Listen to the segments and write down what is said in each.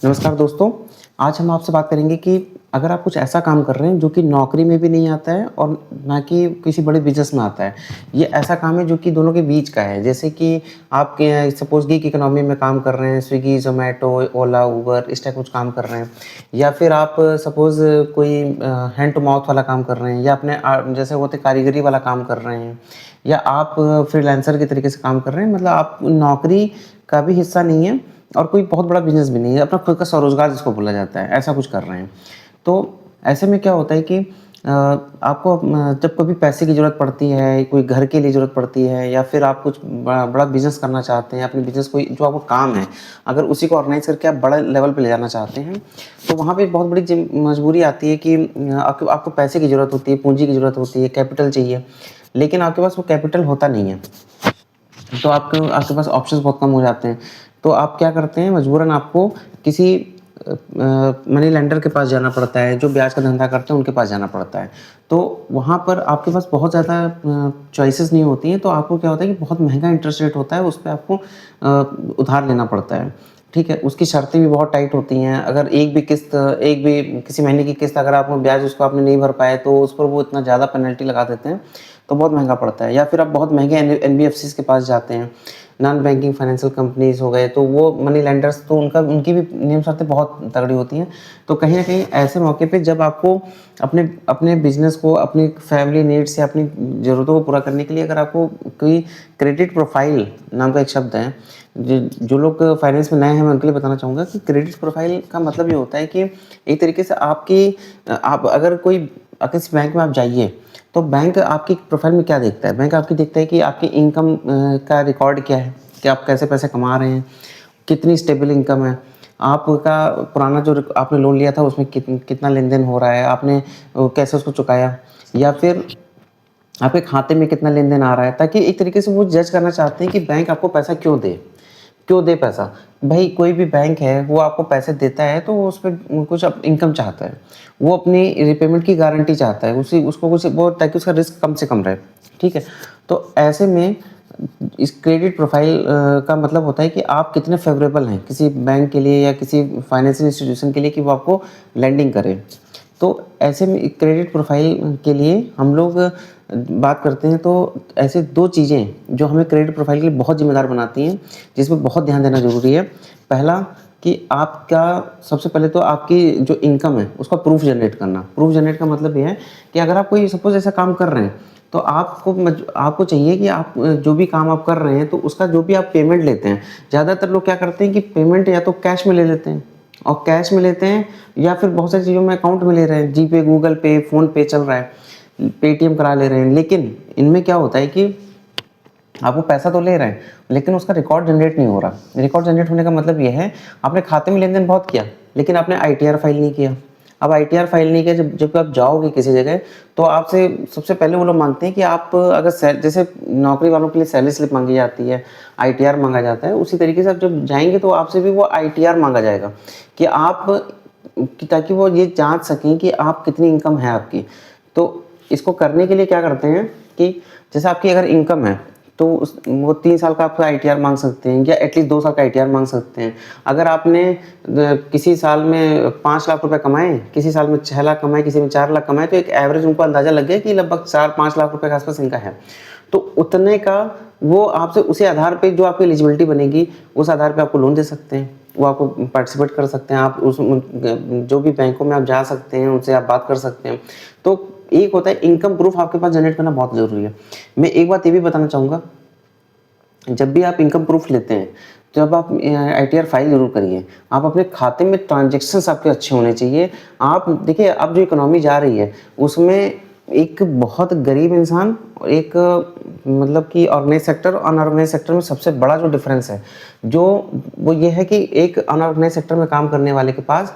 नमस्कार दोस्तों, आज हम आपसे बात करेंगे कि अगर आप कुछ ऐसा काम कर रहे हैं जो कि नौकरी में भी नहीं आता है और ना कि किसी बड़े बिज़नेस में आता है। ये ऐसा काम है जो कि दोनों के बीच का है। जैसे कि आप के सपोज़ गिग इकोनॉमी में काम कर रहे हैं, स्विगी, ज़ोमैटो, ओला, उबर इस टाइप कुछ काम कर रहे हैं। या फिर आप सपोज़ कोई हैंड टू माउथ वाला काम कर रहे हैं या अपने जैसे होते कारीगरी वाला काम कर रहे हैं या आप फ्रीलांसर के तरीके से काम कर रहे हैं। मतलब आप नौकरी का भी हिस्सा नहीं है और कोई बहुत बड़ा बिज़नेस भी नहीं है, अपना खुद का स्वरोज़गार जिसको बोला जाता है, ऐसा कुछ कर रहे हैं। तो ऐसे में क्या होता है कि आपको जब कभी पैसे की ज़रूरत पड़ती है, कोई घर के लिए ज़रूरत पड़ती है या फिर आप कुछ बड़ा बिज़नेस करना चाहते हैं, अपने बिज़नेस कोई जो आपको काम है, अगर उसी को ऑर्गेनाइज़ करके आप बड़े लेवल पे ले जाना चाहते हैं, तो वहाँ पे एक बहुत बड़ी मजबूरी आती है कि आपको आपको पैसे की ज़रूरत होती है, पूँजी की ज़रूरत होती है, कैपिटल चाहिए, लेकिन आपके पास वो कैपिटल होता नहीं है। तो आपके आपके पास ऑप्शंस बहुत कम हो जाते हैं। तो आप क्या करते हैं मजबूरन आपको किसी मनी लेंडर के पास जाना पड़ता है, जो ब्याज का धंधा करते हैं उनके पास जाना पड़ता है। तो वहाँ पर आपके पास बहुत ज़्यादा चॉइसेस नहीं होती हैं, तो आपको क्या होता है कि बहुत महँगा इंटरेस्ट रेट होता है, उस पे आपको उधार लेना पड़ता है। ठीक है? उसकी शर्तें भी बहुत टाइट होती हैं। अगर एक भी किसी महीने की किस्त अगर आपको ब्याज उसको आपने नहीं भर पाए, तो उस पर वो इतना ज़्यादा पेनल्टी लगा देते हैं, तो बहुत महँगा पड़ता है। या फिर आप बहुत महँगे एनबीएफसीज़ के पास जाते हैं, नॉन बैंकिंग फाइनेंशियल कंपनीज़ हो गए, तो वो मनी लेंडर्स तो उनकी भी नियम शर्तें बहुत तगड़ी होती हैं। तो कहीं न कहीं ऐसे मौके पे जब आपको अपने अपने बिज़नेस को, अपनी फैमिली नीड्स या अपनी ज़रूरतों को पूरा करने के लिए अगर आपको कोई क्रेडिट प्रोफ़ाइल नाम का एक शब्द है, जो लोग फाइनेंस में नए हैं, मैं उनके लिए बताना चाहूँगा कि क्रेडिट प्रोफ़ाइल का मतलब ये होता है कि एक तरीके से आप अगर किसी बैंक में आप जाइए, तो बैंक आपकी प्रोफ़ाइल में क्या देखता है? बैंक आपकी देखता है कि आपकी इनकम का रिकॉर्ड क्या है? कि आप कैसे पैसे कमा रहे हैं? कितनी स्टेबल इनकम है? आपका पुराना जो आपने लोन लिया था उसमें कितना लेन-देन हो रहा है? आपने कैसे उसको चुकाया? या फिर आपके खाते में कितना लेन-देन आ रहा है? ताकि एक तरीके से वो जज करना चाहते हैं कि बैंक आपको पैसा क्यों दे? क्यों दे पैसा? भई कोई भी बैंक है, वो आपको पैसे देता है तो वो उसपे कुछ इनकम चाहता है। वो अपनी रिपेमेंट की गारंटी चाहता है। उसी उसको कुछ वो ताकि उसका रिस्क कम से कम रहे, ठीक है? तो ऐसे में इस क्रेडिट प्रोफ़ाइल का मतलब होता है कि आप कितने फ़ेवरेबल हैं किसी बैंक के लिए या किसी फाइनेंशियल इंस्टीट्यूशन के लिए कि वो आपको लेंडिंग करे। तो ऐसे में क्रेडिट प्रोफ़ाइल के लिए हम लोग बात करते हैं, तो ऐसे 2 चीज़ें जो हमें क्रेडिट प्रोफ़ाइल के लिए बहुत ज़िम्मेदार बनाती हैं, जिसमें बहुत ध्यान देना ज़रूरी है। पहला कि आपका सबसे पहले तो आपकी जो इनकम है, उसका प्रूफ़ जनरेट करना। प्रूफ़ जनरेट का मतलब ये है कि अगर आप कोई सपोज़ ऐसा काम कर रहे हैं, तो आपको चाहिए कि आप जो भी काम आप कर रहे हैं, तो उसका जो भी आप पेमेंट लेते हैं, ज़्यादातर लोग क्या करते हैं कि पेमेंट या तो कैश में ले लेते हैं और कैश में लेते हैं या फिर बहुत सारी चीज़ों में अकाउंट में ले रहे हैं, जीपे, गूगल पे, फ़ोन पे चल रहा है, पेटीएम करा ले रहे हैं। लेकिन इनमें क्या होता है कि आप वो पैसा तो ले रहे हैं, लेकिन उसका रिकॉर्ड जनरेट नहीं हो रहा। रिकॉर्ड जनरेट होने का मतलब ये है, आपने खाते में लेन-देन बहुत किया, लेकिन आपने आईटीआर फाइल नहीं किया। अब आईटीआर फाइल नहीं किया, जब जब आप जाओगे किसी जगह, तो आपसे सबसे पहले वो लोग माँगते हैं कि आप अगर जैसे नौकरी वालों के लिए सैलरी स्लिप माँगी जाती है, आईटीआर माँगा जाता है, उसी तरीके से आप जब जाएँगे तो आपसे भी वो आईटीआर माँगा जाएगा कि ताकि वो ये जाँच सकें कि आप कितनी इनकम है आपकी। तो इसको करने के लिए क्या करते हैं कि जैसे आपकी अगर इनकम है, तो वो 3 साल का आपका आईटीआर माँग सकते हैं या एटलीस्ट 2 साल का आईटीआर माँग सकते हैं। अगर आपने किसी साल में 5 लाख रुपए कमाए, किसी साल में 6 लाख कमाए, किसी में 4 लाख कमाए, तो एक एवरेज उनको अंदाज़ा लग गया कि लगभग 4-5 लाख रुपए के आस-पास इनका है। तो उतने का वो आपसे उसी आधार पे जो आपकी एलिजिबिलिटी बनेगी, उस आधार पे आपको लोन दे सकते हैं। वो आपको पार्टिसिपेट कर सकते हैं, आप जो भी बैंकों में आप जा सकते हैं, उनसे आप बात कर सकते हैं। तो एक होता है इनकम प्रूफ आपके पास जनरेट करना बहुत ज़रूरी है। मैं एक बात ये भी बताना चाहूँगा, जब भी आप इनकम प्रूफ लेते हैं, जब आप आईटीआर फाइल ज़रूर करिए। आप अपने खाते में ट्रांज़ैक्शंस आपके अच्छे होने चाहिए। आप देखिए, अब जो इकोनॉमी जा रही है, उसमें एक बहुत गरीब इंसान और एक मतलब कि ऑर्गेनाइज़ सेक्टर और अनऑर्गेनाइज़ सेक्टर में सबसे बड़ा जो डिफ़रेंस है, वो ये है कि एक अनऑर्गेनाइज़ सेक्टर में काम करने वाले के पास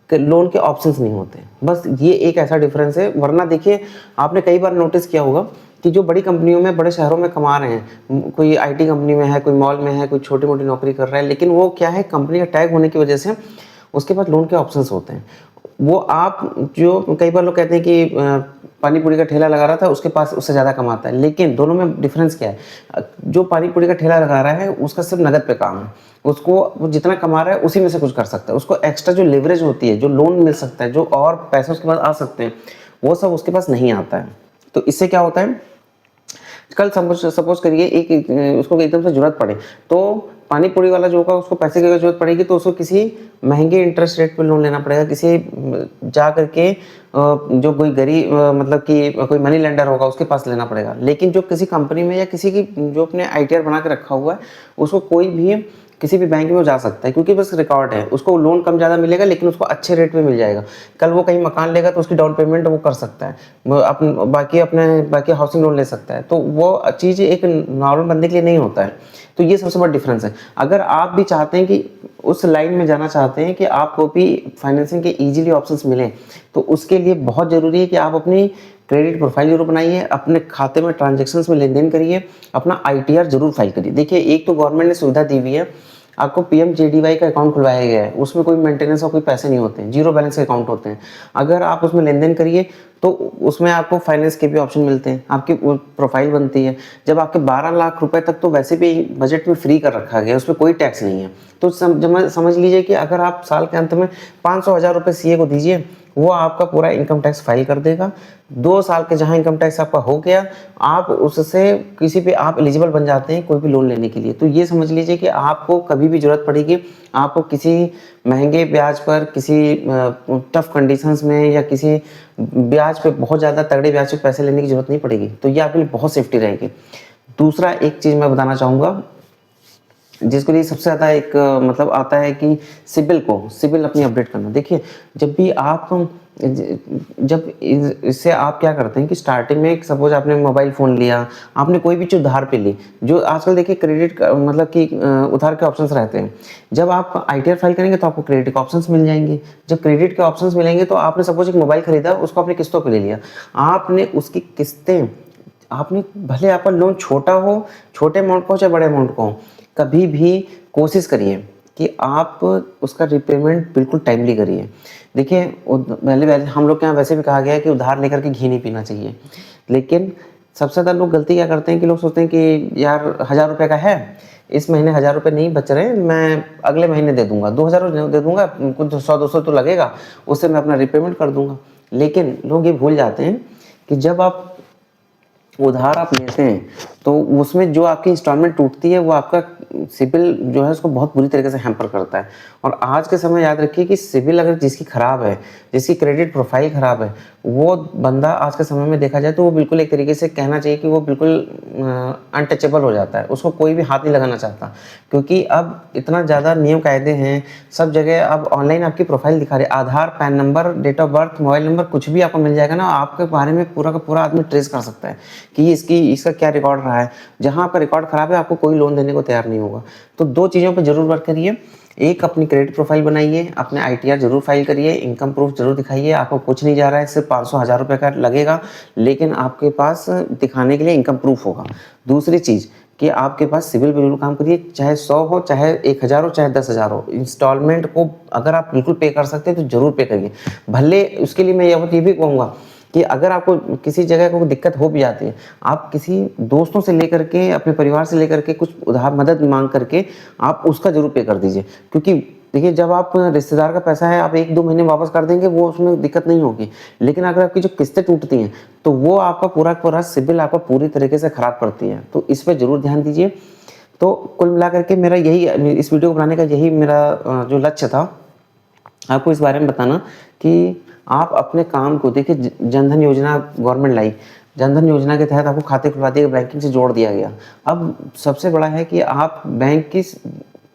लोन के ऑप्शंस नहीं होते। बस ये एक ऐसा डिफ़रेंस है, वरना देखिए आपने कई बार नोटिस किया होगा कि जो बड़ी कंपनियों में, बड़े शहरों में कमा रहे हैं, कोई आईटी कंपनी में है, कोई मॉल में है, कोई छोटी-मोटी नौकरी कर रहा है, लेकिन वो क्या है, कंपनी का टैग होने की वजह से उसके पास लोन के ऑप्शंस होते हैं। वो आप जो कई बार लोग कहते हैं कि पानी पूरी का ठेला लगा रहा था, उसके पास उससे ज़्यादा कमाता है, लेकिन दोनों में डिफ़रेंस क्या है? जो पानी पूरी का ठेला लगा रहा है, उसका सिर्फ़ नकद पे काम है। उसको वो जितना कमा रहा है उसी में से कुछ कर सकता है। उसको एक्स्ट्रा जो लेवरेज होती है, जो लोन मिल सकता है, जो और पैसे उसके पास आ सकते हैं, वो सब उसके पास नहीं आता है। तो इससे क्या होता है, कल सपोज करिए उसको एकदम से जरूरत पड़े, तो पानी पूरी वाला जो होगा उसको पैसे की अगर जरूरत पड़ेगी तो उसको किसी महंगे इंटरेस्ट रेट पे लोन लेना पड़ेगा, किसी जा करके जो कोई गरीब मतलब कि कोई मनी लेंडर होगा उसके पास लेना पड़ेगा। लेकिन जो किसी कंपनी में या किसी की जो अपने आईटीआर बना के रखा हुआ है, उसको कोई भी किसी भी बैंक में वो जा सकता है, क्योंकि बस रिकॉर्ड है, उसको लोन कम ज़्यादा मिलेगा लेकिन उसको अच्छे रेट पे मिल जाएगा। कल वो कहीं मकान लेगा तो उसकी डाउन पेमेंट वो कर सकता है, बाकी हाउसिंग लोन ले सकता है। तो वो चीज़ एक नॉर्मल बंदे के लिए नहीं होता है। तो ये सबसे बड़ा डिफरेंस है। अगर आप भी चाहते हैं कि उस लाइन में जाना चाहते हैं कि आपको भी फाइनेंसिंग के इजीली ऑप्शंस मिलें, तो उसके लिए बहुत ज़रूरी है कि आप अपनी क्रेडिट प्रोफाइल जरूर बनाइए, अपने खाते में ट्रांजैक्शंस में लेन देन करिए, अपना आईटीआर जरूर फाइल करिए। देखिए, एक तो गवर्नमेंट ने सुविधा दी हुई है, आपको पीएमजेडीवाई का अकाउंट खुलवाया गया है, उसमें कोई मेंटेनेंस और कोई पैसे नहीं होते हैं, जीरो बैलेंस के अकाउंट होते हैं। अगर आप उसमें लेन देन करिए तो उसमें आपको फाइनेंस के भी ऑप्शन मिलते हैं, आपकी प्रोफाइल बनती है। जब आपके 12 लाख रुपए तक तो वैसे भी बजट में फ्री कर रखा गया है, उसमें कोई टैक्स नहीं है। तो समझ लीजिए कि अगर आप साल के अंत में 500,000 रुपये सीए को दीजिए, वो आपका पूरा इनकम टैक्स फाइल कर देगा। 2 साल के जहां इनकम टैक्स आपका हो गया, आप उससे किसी भी आप एलिजिबल बन जाते हैं कोई भी लोन लेने के लिए। तो ये समझ लीजिए कि आपको कभी भी जरूरत पड़ेगी, आपको किसी महंगे ब्याज पर, किसी टफ कंडीशंस में या किसी ब्याज पे, बहुत ज़्यादा तगड़े ब्याज पे पैसे लेने की जरूरत नहीं पड़ेगी। तो ये आपके लिए बहुत सेफ्टी रहेगी। दूसरा एक चीज़ मैं बताना चाहूँगा, जिसके लिए सबसे ज़्यादा एक मतलब आता है कि सिबिल अपनी अपडेट करना। देखिए, जब भी आप इससे आप क्या करते हैं कि स्टार्टिंग में सपोज आपने मोबाइल फ़ोन लिया, आपने कोई भी चीज़ उधार पे ली, जो आजकल देखिए क्रेडिट मतलब कि उधार के ऑप्शंस रहते हैं। जब आप आईटीआर फाइल करेंगे तो आपको क्रेडिट के ऑप्शंस मिल जाएंगे। जब क्रेडिट के ऑप्शंस मिलेंगे तो आपने सपोज एक मोबाइल खरीदा, उसको आपने किस्तों पर ले लिया, आपने उसकी किस्तें, आपने भले आपका लोन छोटा हो, छोटे अमाउंट का हो चाहे बड़े अमाउंट का हो, कभी भी कोशिश करिए कि आप उसका रिपेमेंट बिल्कुल टाइमली करिए। देखिए, पहले हम लोग के यहाँ वैसे भी कहा गया है कि उधार लेकर के घी नहीं पीना चाहिए। लेकिन सबसे ज़्यादा लोग गलती क्या करते हैं कि लोग सोचते हैं कि यार 1,000 रुपये का है, इस महीने 1,000 रुपये नहीं बच रहे, मैं अगले महीने दे दूंगा, 2,000 दे दूंगा, कुछ 100-200 तो लगेगा, उससे मैं अपना रिपेमेंट कर दूंगा। लेकिन लोग ये भूल जाते हैं कि जब आप उधार आप लेते हैं तो उसमें जो आपकी इंस्टॉलमेंट टूटती है वो आपका सिबिल जो है उसको बहुत बुरी तरीके से हैम्पर करता है। और आज के समय याद रखिए कि सिबिल अगर जिसकी खराब है, जिसकी क्रेडिट प्रोफाइल खराब है, वो बंदा आज के समय में देखा जाए तो वो बिल्कुल एक तरीके से कहना चाहिए कि वो बिल्कुल अनटचेबल हो जाता है, उसको कोई भी हाथ नहीं लगाना चाहता। क्योंकि अब इतना ज़्यादा नियम कायदे हैं, सब जगह अब ऑनलाइन आपकी प्रोफाइल दिखा रहे, Aadhaar, PAN number, date of birth, mobile number, कुछ भी आपको मिल जाएगा ना, आपके बारे में पूरा का पूरा आदमी ट्रेस कर सकता है कि इसका क्या रिकॉर्ड रहा है। जहां आपका रिकॉर्ड खराब है, आपको कोई लोन देने को तैयार नहीं होगा। तो 2 चीज़ों पर जरूर वर्क करिए। एक, अपनी क्रेडिट प्रोफाइल बनाइए, अपने आईटीआर जरूर फाइल करिए, इनकम प्रूफ जरूर दिखाइए। आपको कुछ नहीं जा रहा है, सिर्फ 500-1,000 रुपये का लगेगा, लेकिन आपके पास दिखाने के लिए इनकम प्रूफ होगा। दूसरी चीज़ कि आपके पास सिविल पे जरूर काम करिए, चाहे 100 हो, चाहे 1,000 हो, चाहे 10,000 हो। इंस्टॉलमेंट को अगर आप बिल्कुल पे कर सकते हैं तो जरूर पे करिए। भले उसके लिए मैं ये भी कहूँगा कि अगर आपको किसी जगह को दिक्कत हो भी जाती है, आप किसी दोस्तों से लेकर के, अपने परिवार से लेकर के कुछ उधार मदद मांग करके आप उसका जरूर पे कर दीजिए। क्योंकि देखिए, जब आप रिश्तेदार का पैसा है आप 1-2 महीने वापस कर देंगे, वो उसमें दिक्कत नहीं होगी। लेकिन अगर आपकी जो किस्तें टूटती हैं तो वो आपका पूरा सिबिल आपका पूरी तरीके से खराब करती है। तो इस पर जरूर ध्यान दीजिए। तो कुल मिलाकर के मेरा यही, इस वीडियो को बनाने का यही मेरा जो लक्ष्य था, आपको इस बारे में बताना कि आप अपने काम को देखिए। जनधन योजना गवर्नमेंट लाई, जनधन योजना के तहत आपको खाते खुलवा दिए, बैंकिंग से जोड़ दिया गया। अब सबसे बड़ा है कि आप बैंक की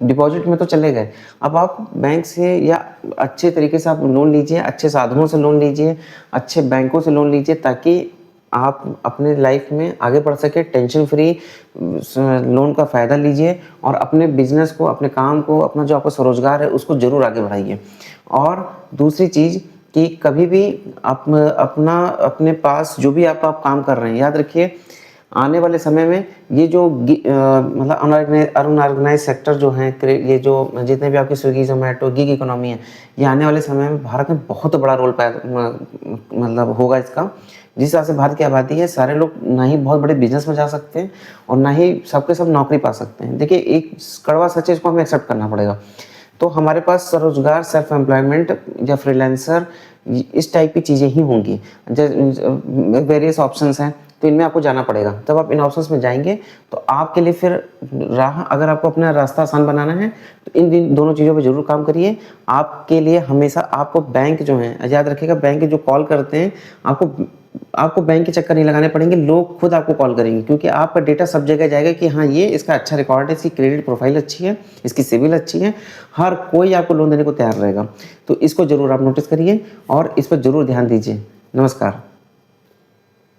डिपॉजिट में तो चले गए, अब आप बैंक से या अच्छे तरीके से आप लोन लीजिए, अच्छे साधनों से लोन लीजिए, अच्छे बैंकों से लोन लीजिए, ताकि आप अपने लाइफ में आगे बढ़ सके, टेंशन फ्री लोन का फ़ायदा लीजिए और अपने बिजनेस को, अपने काम को, अपना जो आपका स्वरोजगार है उसको ज़रूर आगे बढ़ाइए। और दूसरी चीज़ कि कभी भी आप अपने पास जो भी आप काम कर रहे हैं, याद रखिए आने वाले समय में ये जो मतलब अनऑर्गेनाइज सेक्टर जो हैं, ये जो जितने भी आपके स्विगी, ज़ोमैटो, गिग इकोनॉमी है, ये आने वाले समय में भारत में बहुत बड़ा रोल मतलब होगा इसका। जिस हिसाब से भारत की आबादी है, सारे लोग ना ही बहुत बड़े बिजनेस में जा सकते हैं और ना ही सबके सब नौकरी पा सकते हैं। देखिए, एक कड़वा सच है, इसको हमें एक्सेप्ट करना पड़ेगा। तो हमारे पास स्वरोजगार, सेल्फ एम्प्लॉयमेंट या फ्रीलांसर, इस टाइप की चीज़ें ही होंगी। वेरियस ऑप्शंस हैं, तो इनमें आपको जाना पड़ेगा। जब आप इन ऑप्शंस में जाएंगे तो आपके लिए फिर अगर आपको अपना रास्ता आसान बनाना है तो इन दोनों चीज़ों पर जरूर काम करिए। आपके लिए हमेशा आपको बैंक जो है, याद रखिएगा, बैंक जो कॉल करते हैं, आपको बैंक के चक्कर नहीं लगाने पड़ेंगे, लोग खुद आपको कॉल करेंगे, क्योंकि आपका डेटा सब जगह जाएगा कि हाँ, ये इसका अच्छा रिकॉर्ड है, इसकी क्रेडिट प्रोफाइल अच्छी है, इसकी सिविल अच्छी है, हर कोई आपको लोन देने को तैयार रहेगा। तो इसको जरूर आप नोटिस करिए और इस पर जरूर ध्यान दीजिए। नमस्कार।